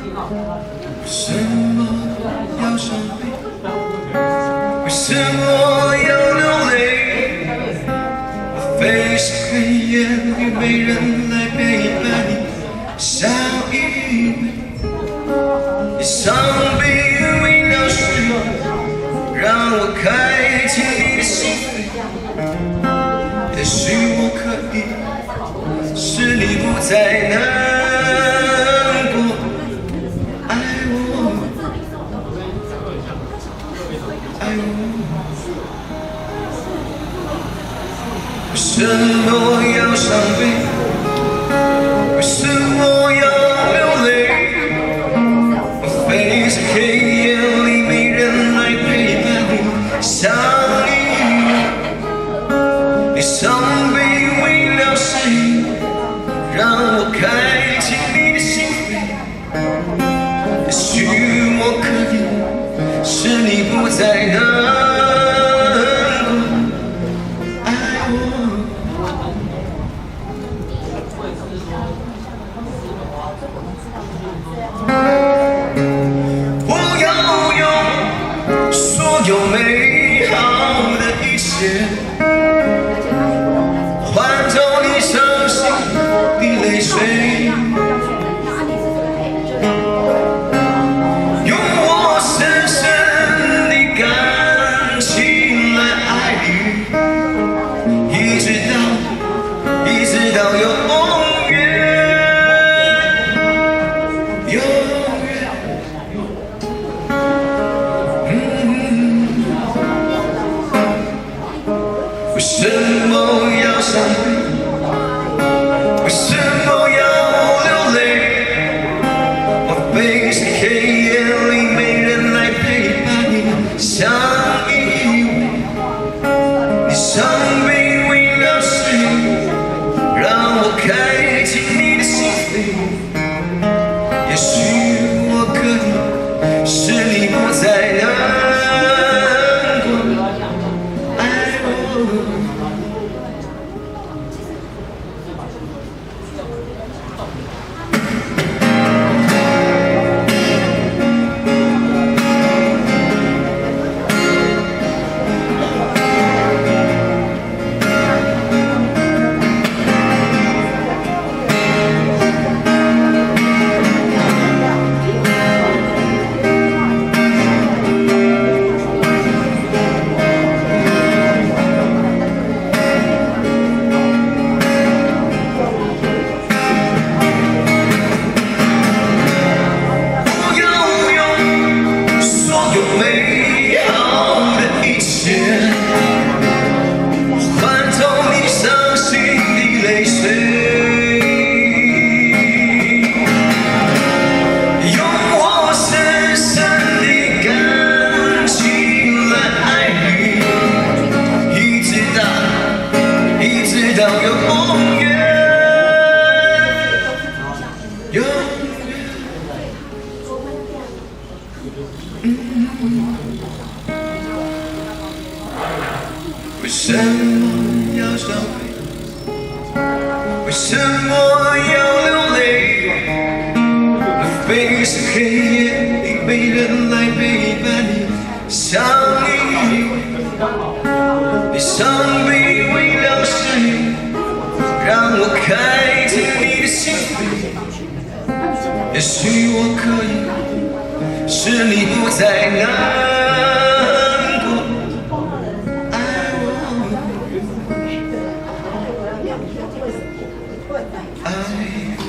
为什么要伤悲？为什么要流泪？莫非是黑夜里没人来陪伴你相依偎？你伤悲为了谁？让我开启你的心扉。也许我可以使你不再难过，爱我，爱我。为什么要伤悲？为什么要流泪？莫非是黑夜里没人来陪伴你相依偎？你伤悲为了谁？让我开启你的心扉。也许我可以使你不再难过，爱我。我要用所有美好的一切，换走你伤心的泪水，用我深深的感情来爱你，一直到永远，永远。为什么要伤悲？为什么要流泪？莫非是黑夜里没人来陪伴你相依偎？你伤悲为了谁？让我开启你的心扉。也许我可以使你不再难过，爱我。为什么要伤悲？为什么要流泪？莫非是黑夜里没人来陪伴你相依偎？你伤悲为了谁？让我开启你的心扉。也许我可以使你不再难。爱过。